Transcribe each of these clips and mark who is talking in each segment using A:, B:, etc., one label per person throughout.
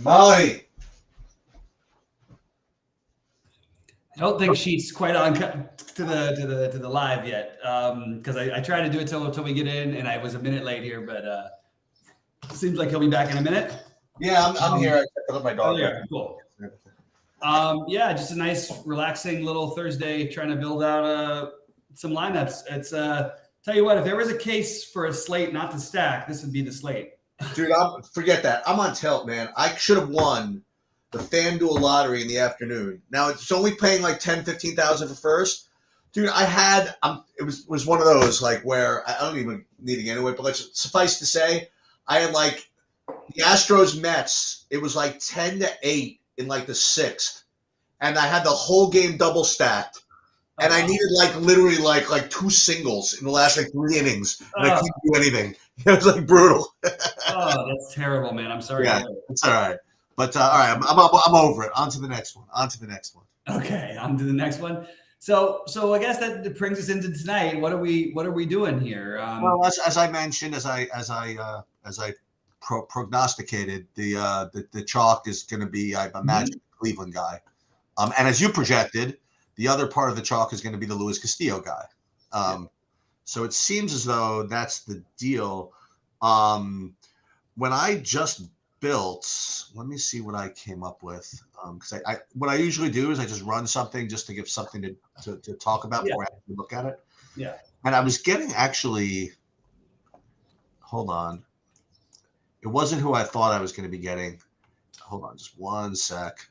A: Molly.
B: I don't think she's quite on to the live yet, because I tried to do it till we get in, and I was a minute late here, but seems like he'll be back in a minute.
A: Yeah, I'm here. I picked up my dog.
B: Oh, yeah, cool. Yeah, just a nice, relaxing little Thursday, trying to build out some lineups. It's tell you what, if there was a case for a slate not to stack, this would be the slate.
A: Dude, forget that. I'm on tilt, man. I should have won the FanDuel lottery in the afternoon. Now it's only paying like 10, 15,000 for first. Dude, it was one of those like where I don't even need to get into it, but let's suffice to say, I had like the Astros Mets. It was like 10-8 in like the sixth, and I had the whole game double stacked, and I needed like literally like two singles in the last like 3 innings, and I couldn't do anything. It was like brutal.
B: Oh, that's terrible, man. I'm sorry.
A: Yeah, it's all right. But all right, I'm over it. On to the next one.
B: Okay, on to the next one. So I guess that brings us into tonight. What are we doing here?
A: Well, as I mentioned, as I prognosticated, the chalk is going to be, I imagine, Cleveland guy. And as you projected, the other part of the chalk is going to be the Luis Castillo guy. So it seems as though that's the deal. When I just built, let me see what I came up with. Because what I usually do is I just run something just to give something to talk about before I actually look at it.
B: Yeah.
A: And I was getting actually, hold on. It wasn't who I thought I was going to be getting. Hold on just one sec.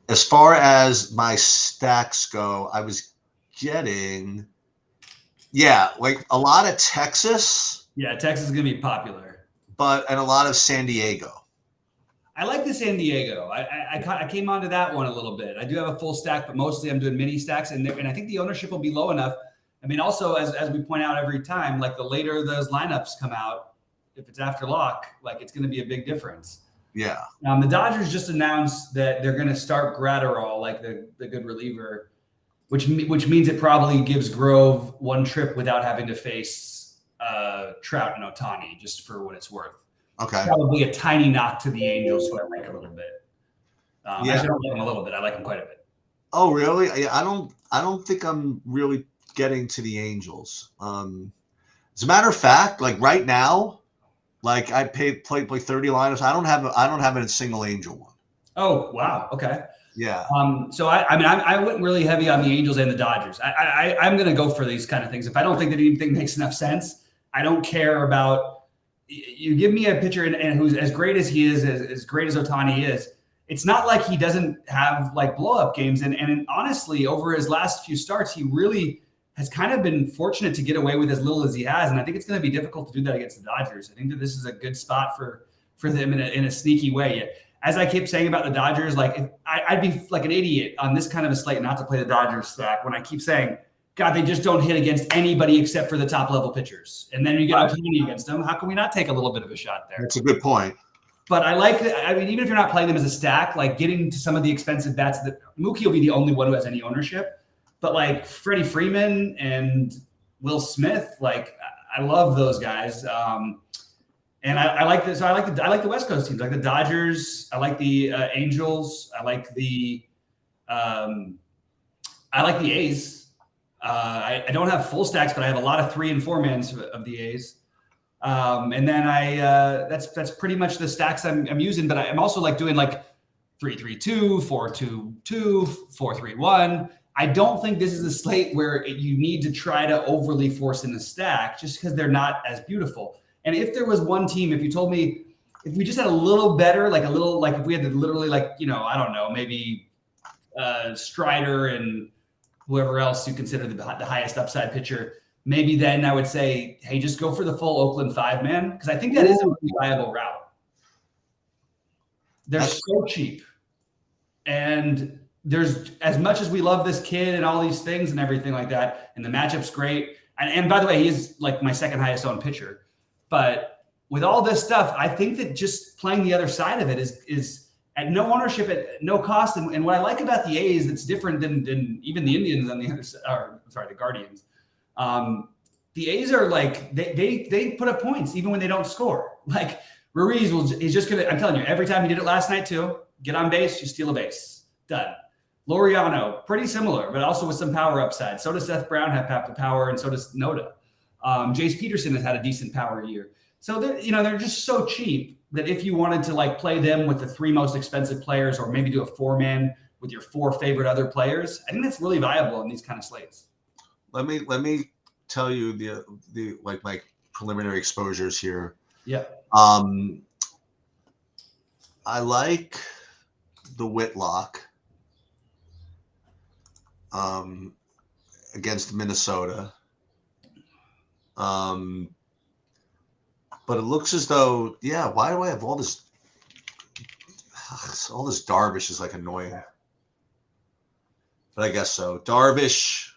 A: As far as my stacks go, I was getting, like a lot of Texas.
B: Yeah, Texas is going to be popular.
A: And a lot of San Diego.
B: I like the San Diego. I came onto that one a little bit. I do have a full stack, but mostly I'm doing mini stacks, and I think the ownership will be low enough. I mean, also, as we point out every time, like the later those lineups come out, if it's after lock, like it's going to be a big difference.
A: Yeah.
B: The Dodgers just announced that they're going to start Gratterall, like the good reliever, which means it probably gives Grove one trip without having to face Trout and Ohtani, just for what it's worth.
A: Okay.
B: Probably a tiny knock to the Angels, who I like a little bit. I don't like them a little bit. I like them quite a bit.
A: Oh, really? I don't think I'm really getting to the Angels. As a matter of fact, like right now, like I play 30 lineups. I don't have a single Angel one.
B: Oh, wow. Okay.
A: Yeah.
B: So I went really heavy on the Angels and the Dodgers. I'm going to go for these kind of things. If I don't think that anything makes enough sense, I don't care about. You give me a pitcher and who's as great as he is, as great as Ohtani is. It's not like he doesn't have like blow up games. And honestly, over his last few starts, he really has kind of been fortunate to get away with as little as he has. And I think it's going to be difficult to do that against the Dodgers. I think that this is a good spot for them in a sneaky way. As I keep saying about the Dodgers, like I'd be like an idiot on this kind of a slate not to play the Dodgers stack when I keep saying, God, they just don't hit against anybody except for the top level pitchers. And then you get Ohtani against them. How can we not take a little bit of a shot there?
A: That's a good point.
B: But I like that. I mean, even if you're not playing them as a stack, like getting to some of the expensive bets, that Mookie will be the only one who has any ownership. But like Freddie Freeman and Will Smith, like I love those guys. And I like this. So I like the West Coast teams, like the Dodgers. I like the Angels. I like the A's. I don't have full stacks, but I have a lot of 3 and 4 mans of the A's. And then that's pretty much the stacks I'm using. But I'm also like doing like 3-3-2, 4-2-2, 4-3-1. I don't think this is a slate where you need to try to overly force in a stack just because they're not as beautiful. And if there was one team, if you told me, if we just had a little better, like if we had to literally I don't know, maybe Strider and whoever else you consider the highest upside pitcher, maybe then I would say, hey, just go for the full Oakland 5-man, because I think that is a really viable route. They're so cheap. And there's, as much as we love this kid and all these things and everything like that, and the matchup's great. And by the way, he is like my second highest owned pitcher. But with all this stuff, I think that just playing the other side of it is at no ownership, at no cost. And what I like about the A's that's different than even the Indians on the other side, the Guardians. The A's are like, they put up points even when they don't score. Like Ruiz he's just going to, I'm telling you, every time he did it last night too, get on base, you steal a base. Done. Laureano, pretty similar, but also with some power upside. So does Seth Brown have power, and so does Noda. Jace Peterson has had a decent power year. So they're just so cheap that if you wanted to like play them with the 3 most expensive players, or maybe do a 4-man with your 4 favorite other players, I think that's really viable in these kind of slates.
A: Let me tell you the like my preliminary exposures here.
B: Yeah.
A: I like the Whitlock against Minnesota. But it looks as though, why do I have all this Darvish is like annoying. But I guess so. Darvish,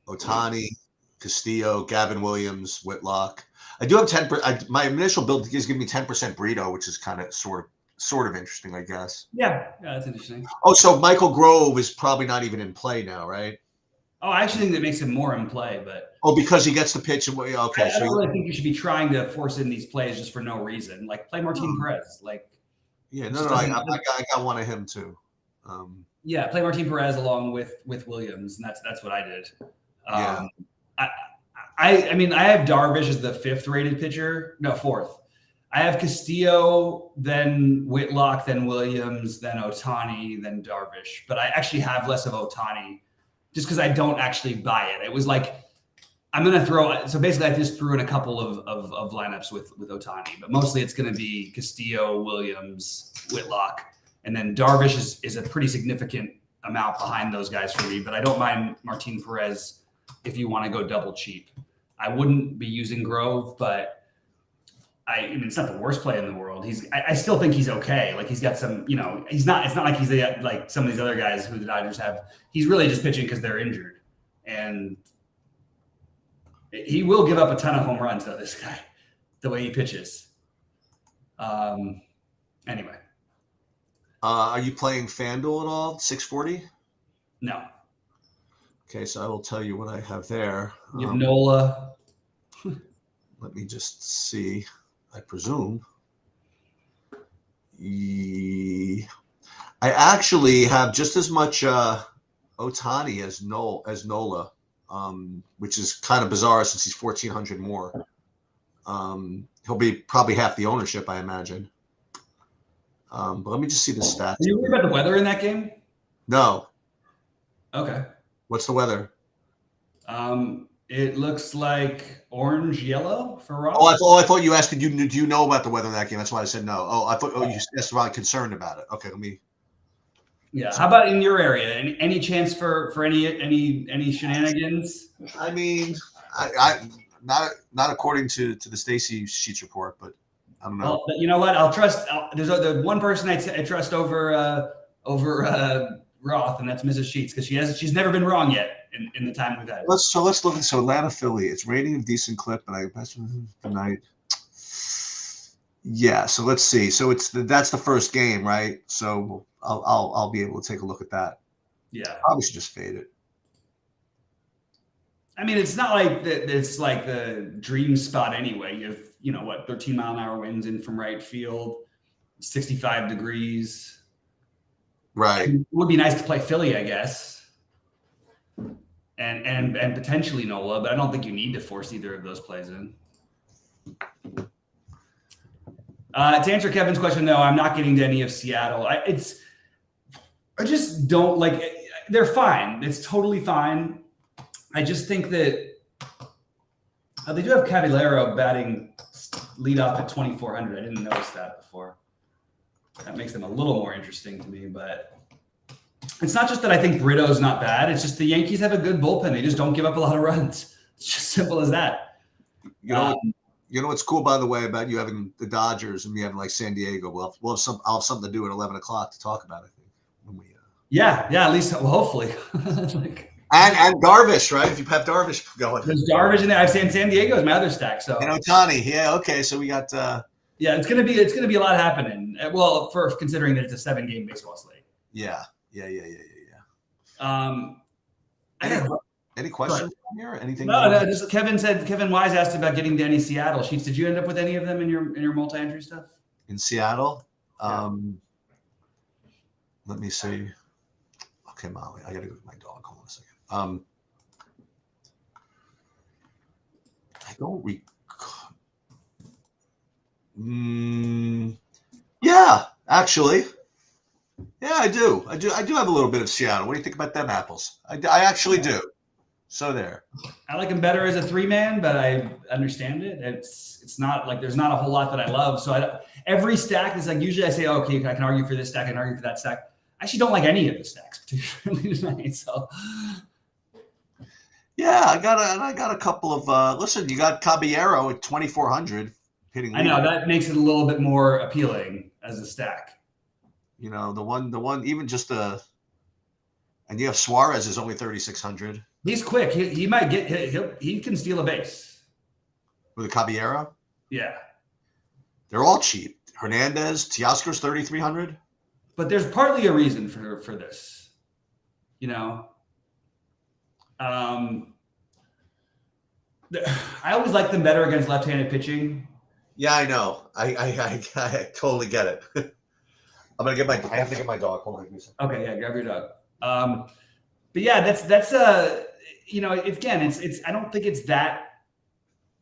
A: Ohtani, Castillo, Gavin Williams, Whitlock. I do have 10%. My initial build is giving me 10% Brito, which is kind of sort of interesting, I guess.
B: Yeah, that's interesting.
A: Oh, so Michael Grove is probably not even in play now, right?
B: Oh, I actually think that makes him more in play, but
A: because he gets the pitch. Okay,
B: I don't really think you should be trying to force in these plays just for no reason. Like play Martin Perez. Like,
A: I got one of him too.
B: Play Martin Perez along with Williams, and that's what I did. I mean, I have Darvish as the 5th rated pitcher. No, 4th. I have Castillo, then Whitlock, then Williams, then Ohtani, then Darvish. But I actually have less of Ohtani just because I don't actually buy it. It was like, I'm going to throw – so basically I just threw in a couple of lineups with Ohtani. But mostly it's going to be Castillo, Williams, Whitlock. And then Darvish is a pretty significant amount behind those guys for me. But I don't mind Martin Perez if you want to go double cheap. I wouldn't be using Grove, but I mean, it's not the worst play in the world. I still think he's okay. Like he's got some, it's not like he's like some of these other guys who the Dodgers have. He's really just pitching because they're injured. And he will give up a ton of home runs though, this guy, the way he pitches. Anyway.
A: Are you playing FanDuel at all? 640?
B: No.
A: Okay, so I will tell you what I have there.
B: You have Nola.
A: Let me just see. I presume. I actually have just as much Ohtani as Nola, which is kind of bizarre since he's 1,400 more. He'll be probably half the ownership, I imagine. But let me just see the stats.
B: Are you worried about the weather in that game?
A: No.
B: Okay.
A: What's the weather?
B: It looks like orange, yellow for Ross.
A: I thought you asked. Do you know about the weather in that game? That's why I said no. I thought you asked about concerned about it. Okay, let me.
B: Yeah. How about in your area? Any chance for any shenanigans?
A: I mean, I not according to the Stacy Sheets report, but I don't know.
B: Well, you know what? I'll trust. There's the one person I trust over Roth, and that's Mrs. Sheets, because she's never been wrong yet in the time we've had.
A: Let's look at Atlanta Philly. It's raining a decent clip, and I best tonight. Yeah, so let's see. So that's the first game, right? So I'll be able to take a look at that.
B: Yeah,
A: probably should just fade it.
B: I mean, it's not like that. It's like the dream spot anyway. You have 13-mile-an-hour winds in from right field, 65 degrees.
A: Right.
B: It would be nice to play Philly, I guess, and potentially Nola, but I don't think you need to force either of those plays in. To answer Kevin's question, no, I'm not getting to any of Seattle. I just don't like. They're fine. It's totally fine. I just think that they do have Cavallero batting leadoff at 2,400. I didn't notice that before. That makes them a little more interesting to me, but it's not just that I think Brito's not bad. It's just the Yankees have a good bullpen. They just don't give up a lot of runs. It's just simple as that.
A: You know what's cool, by the way, about you having the Dodgers and me having like San Diego? I'll have something to do at 11 o'clock to talk about it. When we,
B: at least hopefully.
A: And Darvish, right? If you have Darvish going,
B: there's Darvish in there. I've seen San Diego as my other stack. So
A: and Ohtani, yeah, okay. So we got.
B: It's gonna be a lot happening. Well, for considering that it's a 7-game baseball slate.
A: Yeah. Any questions here? Anything?
B: No. Just Kevin Wise asked about getting to any Seattle sheets. Did you end up with any of them in your multi-entry stuff?
A: In Seattle?
B: Yeah.
A: Let me see. Okay, Molly, I gotta go with my dog. Hold on a second. I don't recall. Yeah, actually. Yeah, I do. I do have a little bit of Seattle. What do you think about them apples? I actually do. So there.
B: I like him better as a 3-man, but I understand it. It's not like there's not a whole lot that I love. So every stack is like, usually I say, oh, okay, I can argue for this stack, I can argue for that stack. I actually don't like any of the stacks particularly tonight. So
A: yeah, I got a couple of listen, you got Caballero at 2,400 hitting leader.
B: I know that makes it a little bit more appealing as a stack.
A: You know, the one even just and you have Suarez is only 3,600.
B: He's quick. He might he can steal a base.
A: With a Caballero?
B: Yeah.
A: They're all cheap. Hernandez, Teoscar's 3,300.
B: But there's partly a reason for this. You know? I always like them better against left-handed pitching.
A: Yeah, I know. I totally get it. I have to get my dog. Hold on.
B: Okay, yeah, grab your dog. But yeah, that's you know, again, it's I don't think it's that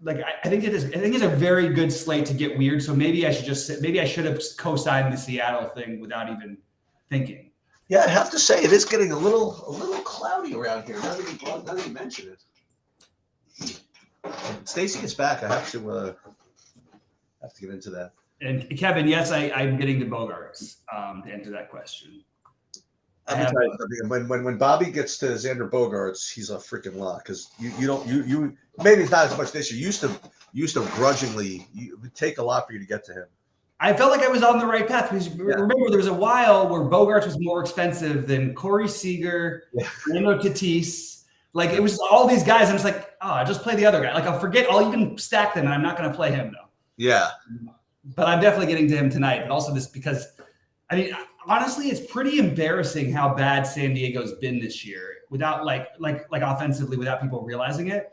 B: like I think it's a very good slate to get weird. So maybe I should have co-signed the Seattle thing without even thinking.
A: Yeah, I have to say it is getting a little cloudy around here. Now that you mention it. Stacy is back. I have to get into that.
B: And Kevin, yes, I'm getting to Bogarts to answer that question.
A: When Bobby gets to Xander Bogaerts, he's a freaking lock because you maybe it's not as much this year. You used to grudgingly it would take a lot for you to get to him.
B: I felt like I was on the right path because remember there was a while where Bogaerts was more expensive than Corey Seager, Fernando Tatis. Like it was all these guys. I'm just like, I just play the other guy. Like I'll even stack them, and I'm not going to play him though. Yeah. But I'm definitely getting to him tonight. But also this because, I mean, honestly, it's pretty embarrassing how bad San Diego's been this year without like offensively without people realizing it.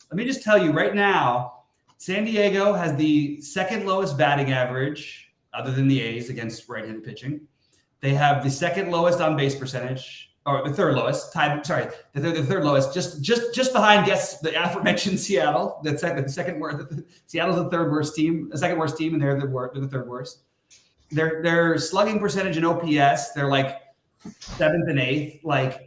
B: Let me just tell you right now, San Diego has the second lowest batting average other than the A's against right-handed pitching. They have the second lowest on base percentage, or the third lowest. The third lowest, just behind the aforementioned Seattle. The second worst. Seattle's the third worst team, the second worst team, and they're the third worst. Their slugging percentage and OPS, they're like 7th and 8th. Like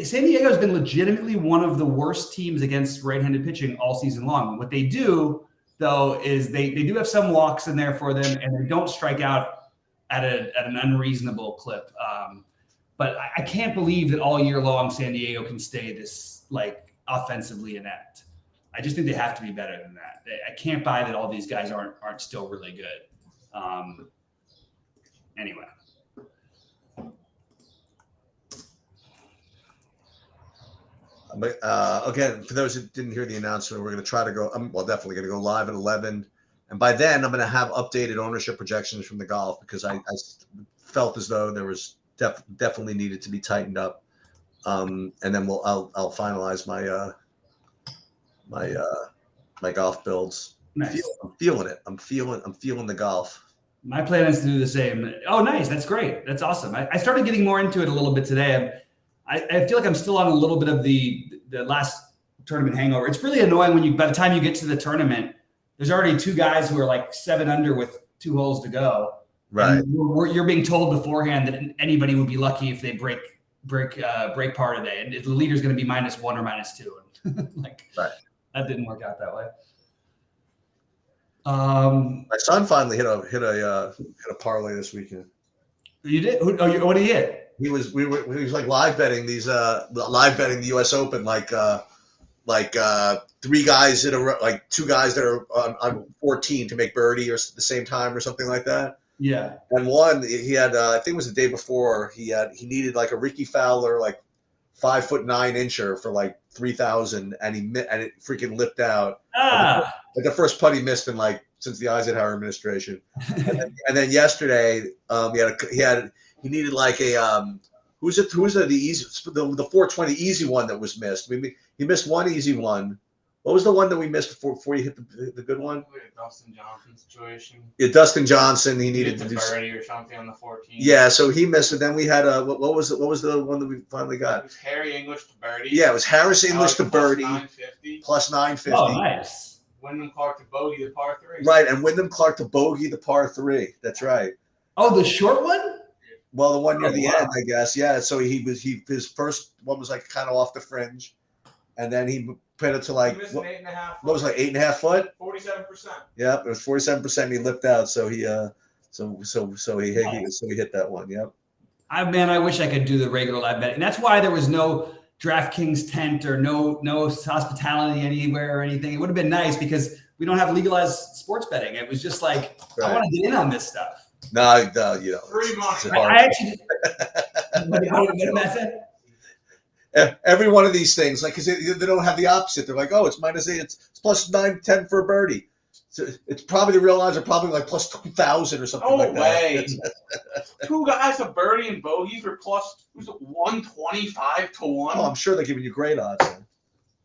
B: San Diego has been legitimately one of the worst teams against right-handed pitching all season long. What they do though is they do have some walks in there for them, and they don't strike out at an unreasonable clip. But I can't believe that all year long San Diego can stay this like offensively inept. I just think they have to be better than that. I can't buy that all these guys aren't still really good. Anyway.
A: Again, for those who didn't hear the announcement, we're going to try to go. Definitely going to go live at 11, and by then I'm going to have updated ownership projections from the golf because I felt as though there was definitely needed to be tightened up, and then I'll finalize my golf builds.
B: Nice.
A: I'm feeling it. I'm feeling the golf.
B: My plan is to do the same. Oh, nice. That's great. That's awesome. I started getting more into it a little bit today. I feel like I'm still on a little bit of the last tournament hangover. It's really annoying when by the time you get to the tournament, there's already 2 guys who are like 7 under with 2 holes to go.
A: Right.
B: You're being told beforehand that anybody would be lucky if they break par today, and if the leader's going to be -1 or -2. Like
A: right.
B: That didn't work out that way.
A: My son finally hit a parlay this weekend.
B: You did? What did he hit?
A: He was like live betting the U.S. Open like 3 guys in a row, like 2 guys that are on 14 to make birdie or the same time or something like that.
B: Yeah.
A: And one he had I think it was the day before he needed like a Ricky Fowler like 5'9" incher for like 3,000 and it freaking lipped out. Like the first putt he missed in like since the Eisenhower administration. And then yesterday he needed like a Who's it? Who's the easy the 420 easy one that was missed? He missed one easy one. What was the one that we missed before you hit the good one?
C: Dustin Johnson situation.
A: Yeah, Dustin Johnson. He
C: He
A: needed
C: hit
A: to
C: the
A: do
C: birdie or something on the 14th.
A: Yeah, so he missed it. Then we had what was it? What was the one that we finally
C: It
A: got?
C: was Harry English to birdie.
A: Yeah, it was Harris English to
C: Plus
A: birdie
C: 950.
A: plus 950.
B: Oh, nice.
C: Wyndham Clark to bogey the par 3.
A: Right, and Wyndham Clark to bogey the par 3. That's right.
B: Oh, the short one?
A: Well, the one near the
B: wow.
A: end, I guess. Yeah. So his first one was like kind of off the fringe, and then he put it to like
C: He missed an 8.5.
A: what was it, like 8.5 foot?
C: 47%.
A: Yeah, it was 47%. He lipped out, so he so he hit that one. Yep.
B: I wish I could do the regular live betting. That's why there was no DraftKings tent or no hospitality anywhere or anything. It would have been nice because we don't have legalized sports betting. It was just like I want to get in on this stuff.
A: No, you know.
C: 3 months.
B: I actually.
A: Every one of these things, like, because they don't have the opposite. They're like, oh, it's -8, it's plus 910 for a birdie. So it's probably the real odds are probably like plus 2,000 or something
C: No
A: like
C: way.
A: that.
C: 2 guys a birdie and bogey for plus 125 to 1.
A: Oh, I'm sure they're giving you great odds.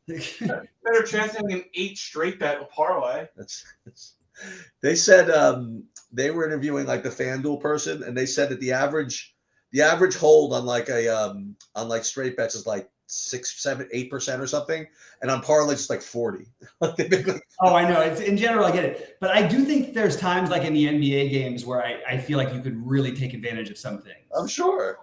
A: Man.
C: Better chance of having an 8 straight bet with parlay.
A: They said they were interviewing like the FanDuel person, and they said that the average hold on like on like straight bets is like 6, 7, 8% or something, and on parlays it's like 40.
B: Oh, I know. It's in general, I get it, but I do think there's times like in the NBA games where I feel like you could really take advantage of some things.
A: I'm sure.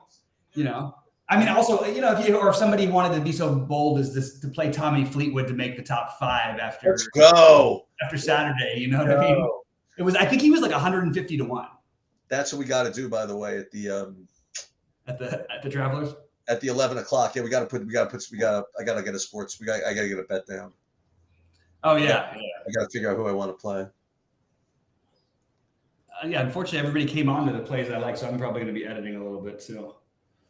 B: You know, I mean, also, you know, if somebody wanted to be so bold as this to play Tommy Fleetwood to make the top 5 after
A: Let's go
B: after Saturday, you know what I mean? It was, I think he was like 150 to 1.
A: That's what we got to do, by the way, at the
B: Travelers.
A: At the 11 o'clock. Yeah, I gotta get a sports. I gotta get a bet down.
B: Oh yeah.
A: I gotta figure out who I want to play.
B: Yeah, unfortunately, everybody came on to the plays I like, so I'm probably going to be editing a little bit too.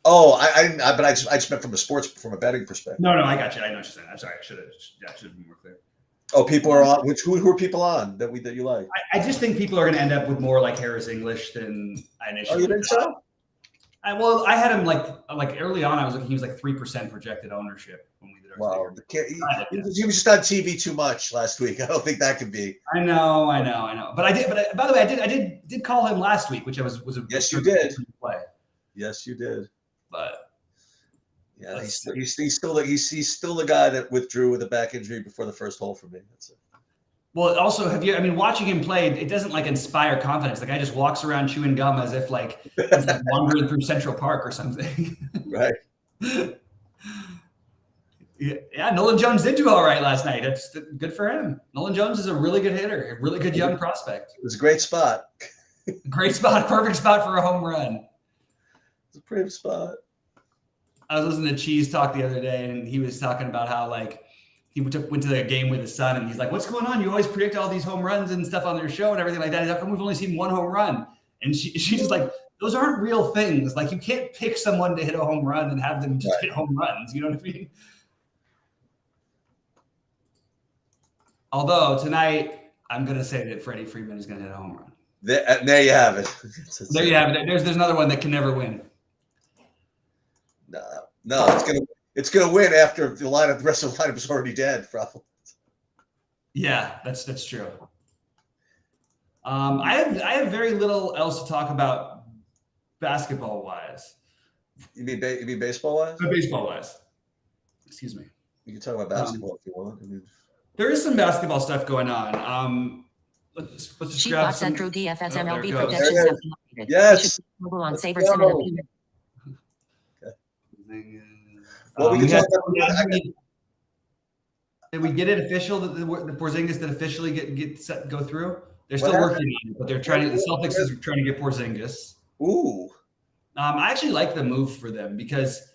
A: Oh, but I just meant from a betting perspective.
B: No, I got you. I know what you're saying. I'm sorry. I should have been more clear.
A: Oh, people are on. Who are people on that you like?
B: I just think people are going to end up with more like Harris English than I initially.
A: Oh, you think so?
B: I had him like early on. He was like 3% projected ownership when we did our.
A: Wow, he was just on TV too much last week. I don't think that could be.
B: I know. But I did. But by the way, I did call him last week, which was a
A: yes, you did.
B: Play.
A: Yes, you did.
B: But
A: yeah, he's still the guy that withdrew with a back injury before the first hole for me. That's it.
B: Well, also, watching him play, it doesn't like inspire confidence. The guy just walks around chewing gum as if like he's like wandering through Central Park or something.
A: Right.
B: Yeah, Nolan Jones did do all right last night. That's good for him. Nolan Jones is a really good hitter, a really good young prospect.
A: It was a great spot.
B: Great spot, perfect spot for a home run.
A: It's a pretty spot.
B: I was listening to Cheese talk the other day, and he was talking about how like he went to the game with his son, and he's like, "What's going on? You always predict all these home runs and stuff on their show and everything like that. How come we've only seen one home run?" And she's just like, "Those aren't real things. Like you can't pick someone to hit a home run and have them just hit home runs. You know what I mean?" Although tonight, I'm going to say that Freddie Freeman is going to hit a home run.
A: There you have it.
B: There you have it. There's another one that can never win.
A: No, it's gonna win after the rest of the lineup is already dead, probably.
B: Yeah, that's true. I have very little else to talk about basketball wise.
A: You mean baseball wise?
B: Baseball wise. Excuse me.
A: You can talk about basketball if you want.
B: There is some basketball stuff going on. Let's just grab some.
D: Centro DFS MLB
A: There
D: projections
A: it
D: have
A: is.
D: been updated.
A: Yes.
D: Mobile on
A: Let's
D: Sabre
A: go.
D: Simulator.
A: Well, we can talk about.
B: Did we get it official that the Porzingis that officially go through? They're still
A: What
B: working on it, but they're trying to. The Celtics is trying to get Porzingis.
A: Ooh.
B: I actually like the move for them because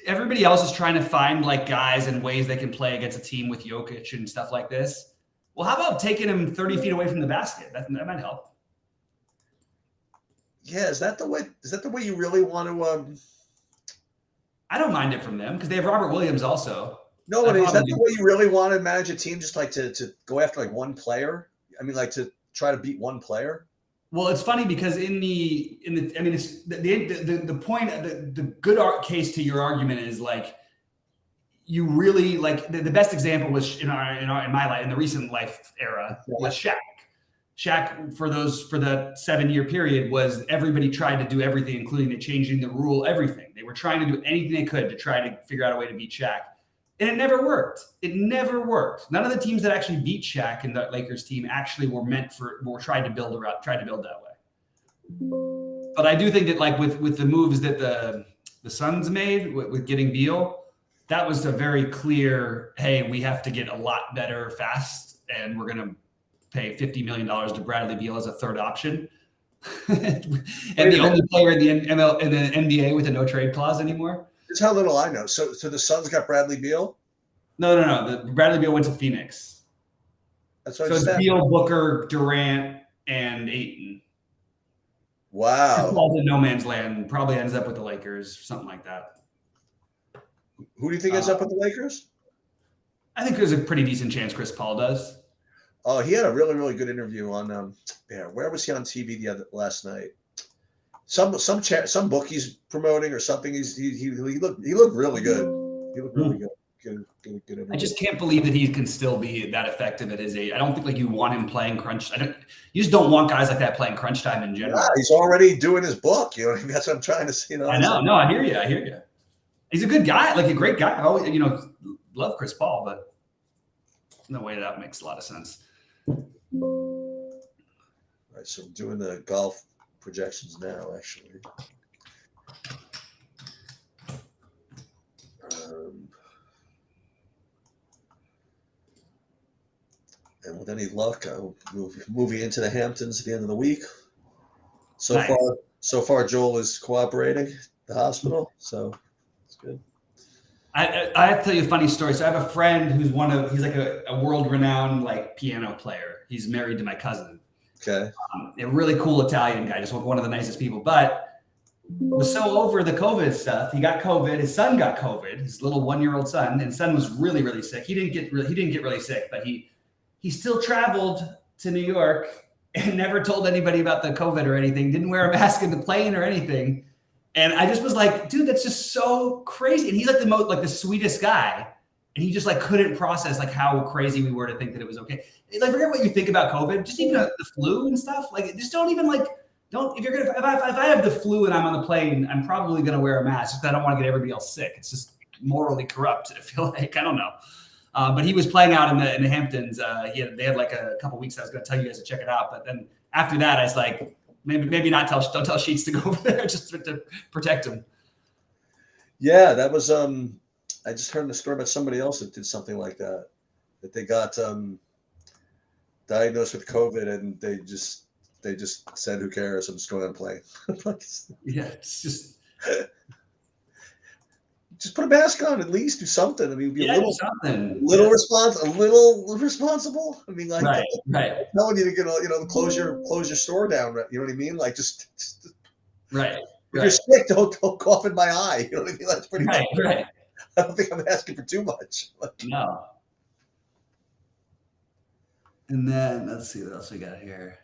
B: everybody else is trying to find like guys and ways they can play against a team with Jokic and stuff like this. Well, how about taking him 30 feet away from the basket? That might help.
A: Yeah, is that the way you really want to?
B: I don't mind it from them because they have Robert Williams also.
A: No, but is that the way you really want to manage a team? Just like to go after like one player? I mean, like to try to beat one player?
B: Well, it's funny because I mean, it's the point, the good case to your argument is like, you really like the best example was in my life, in the recent life era, was Shaq. Shaq for the 7-year period was everybody tried to do everything, including changing the rule, everything. They were trying to do anything they could to try to figure out a way to beat Shaq. And it never worked. It never worked. None of the teams that actually beat Shaq and the Lakers team actually were tried to build that way. But I do think that like with the moves that the Suns made with getting Beal, that was a very clear, hey, we have to get a lot better fast, and we're going to pay $50 million to Bradley Beal as a third option. And the only player in the NBA with a no trade clause anymore.
A: That's how little I know. So the Suns got Bradley Beal?
B: No. Bradley Beal went to Phoenix.
A: That's what
B: so it's Beal, Booker, Durant, and Ayton.
A: Wow.
B: Paul's in no man's land. Probably ends up with the Lakers, something like that.
A: Who do you think ends up with the Lakers?
B: I think there's a pretty decent chance Chris Paul does.
A: Oh, he had a really, really good interview on where was he on TV last night? Some book he's promoting or something. He looked really good. He looked really good. Good
B: I just can't believe that he can still be that effective at his age. I don't think like you want him playing crunch. You just don't want guys like that playing crunch time in general.
A: Yeah, he's already doing his book. You know what I mean? That's what I'm trying to say.
B: I know. No, I hear you. He's a good guy, like a great guy. I always, love Chris Paul, but in a way that makes a lot of sense.
A: All right, so I'm doing the golf projections now, actually. And with any luck, I'll move moving into the Hamptons at the end of the week. So far, Joel is cooperating, the hospital, so it's good.
B: I have to tell you a funny story. So I have a friend who's he's like a world-renowned like piano player. He's married to my cousin.
A: Okay.
B: A really cool Italian guy, just one of the nicest people, but was so over the COVID stuff. He got COVID. His son got COVID. His little 1-year-old son, and his son was really, really sick. He didn't get really sick, but he still traveled to New York and never told anybody about the COVID or anything. Didn't wear a mask in the plane or anything. And I just was like, dude, that's just so crazy. And he's like the sweetest guy. And he just like couldn't process like how crazy we were to think that it was okay. Like, forget what you think about COVID, just even the flu and stuff. Like, just don't even if I have the flu and I'm on the plane, I'm probably going to wear a mask because I don't want to get everybody else sick. It's just morally corrupt. I feel like, I don't know. But he was playing out in the Hamptons. They had like a couple weeks. I was going to tell you guys to check it out. But then after that, I was like, maybe not don't tell Sheets to go over there just to protect him.
A: Yeah, that was I just heard the story about somebody else that did something like that they got diagnosed with COVID and they just said, who cares? I'm just going on a plane.
B: Yeah, it's just
A: put a mask on, at least do something. I mean, be a little responsible. I mean, like,
B: right.
A: Telling you to get close your store down. You know what I mean? Like, just
B: right.
A: If you're sick, don't cough in my eye. You know what I mean? That's pretty much.
B: Right.
A: I don't think I'm asking for too much.
B: No. And then let's see what else we got here.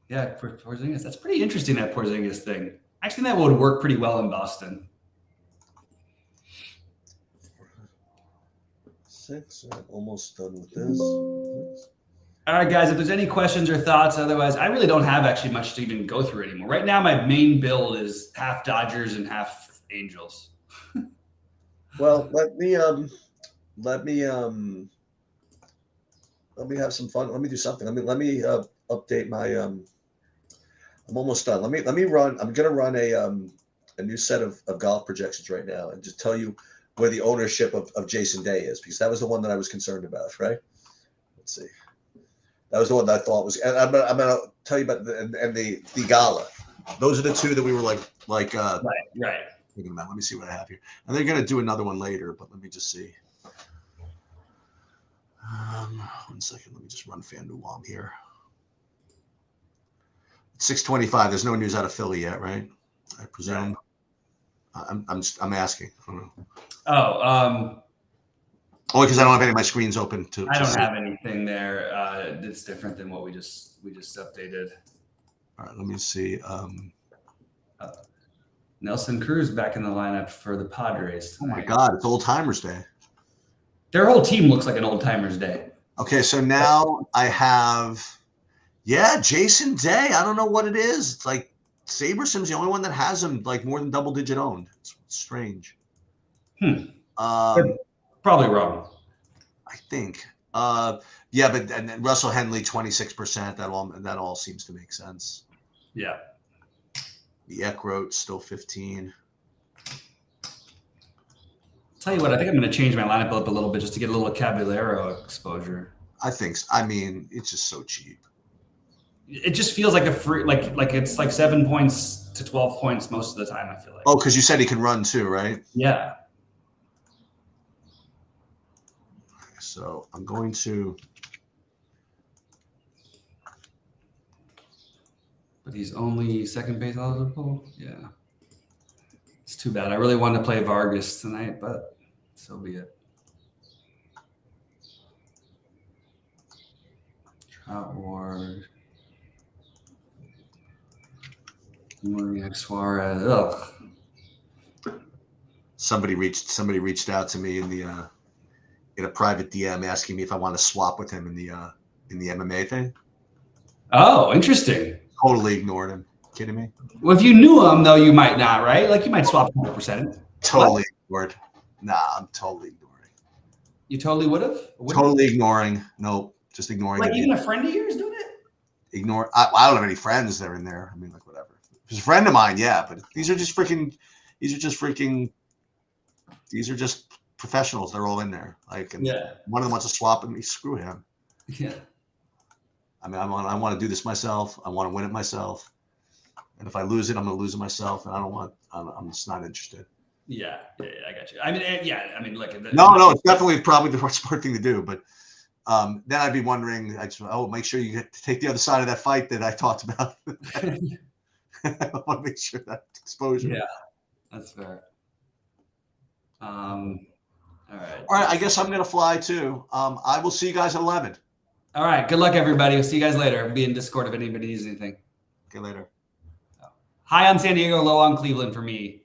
B: Yeah, Porzingis. That's pretty interesting, that Porzingis thing. Actually, that would work pretty well in Boston.
A: 6. I'm almost done with this.
B: All right, guys, if there's any questions or thoughts, otherwise, I really don't have actually much to even go through anymore. Right now, my main build is half Dodgers and half Angels.
A: Well, let me have some fun. Let me do something. Let me update my I'm almost done. Let me run. I'm gonna run a new set of golf projections right now and just tell you where the ownership of Jason Day is, because that was the one that I was concerned about, right? Let's see. That was the one that I thought was, and I'm gonna tell you about the Gala. Those are the two that we were like
B: right.
A: Thinking about. Let me see what I have here. And they're gonna do another one later, but let me just see. 1 second. Let me just run FanDuel while I'm here. It's 6:25. There's no news out of Philly yet, right? I presume. Right. I'm asking. I don't know. Only because I don't have any of my screens open.
B: I don't have anything there. It's different than what we just updated.
A: All right, let me see.
B: Nelson Cruz back in the lineup for the Padres
A: Oh
B: tonight.
A: my God, it's Old Timers Day.
B: Their whole team looks like an Old Timers Day.
A: Okay, so now I have, Jason Day. I don't know what it is. It's like Saberson's the only one that has him like more than double-digit owned. It's strange.
B: Probably wrong.
A: I think. Yeah, but and then Russell Henley 26%. That all seems to make sense.
B: Yeah.
A: The Eckroat still 15.
B: Tell you what, I think I'm going to change my lineup up a little bit just to get a little Caballero exposure.
A: I think. I mean, it's just so cheap.
B: It just feels like a free, like it's like 7 points to 12 points most of the time. I feel like.
A: Oh, because you said he can run too, right?
B: Yeah.
A: So I'm going to.
B: But he's only second base eligible. Yeah. It's too bad. I really wanted to play Vargas tonight, but so be it. Trout Ward. Maria Suarez. Ugh.
A: Somebody reached out to me in a private DM asking me if I want to swap with him in the MMA thing.
B: Oh, interesting.
A: Totally ignored him. Kidding me?
B: Well, if you knew him, though, you might not, right? Like, you might swap 100%.
A: Totally ignored. Nah, I'm totally ignoring.
B: You totally would have?
A: Totally ignoring. Nope. Just ignoring.
B: Like, even a friend of yours doing it?
A: Ignore. I don't have any friends that are in there. I mean, like, whatever. If it's a friend of mine, yeah, but these are just professionals. They're all in there. Like, and one of them wants to swap with me. Screw him.
B: Yeah.
A: I mean, I want to do this myself. I want to win it myself. And if I lose it, I'm going to lose it myself. And I'm just not interested.
B: Yeah, I got you. I mean, look.
A: No, it's definitely probably the smart thing to do. But then I'd be wondering, make sure you take the other side of that fight that I talked about. I want to make sure that exposure.
B: Yeah, that's fair. All right.
A: All right, I guess I'm going to fly too. I will see you guys at 11.
B: All right, good luck, everybody. We'll see you guys later. Be in Discord if anybody needs anything.
A: Okay, later.
B: High on San Diego, low on Cleveland for me.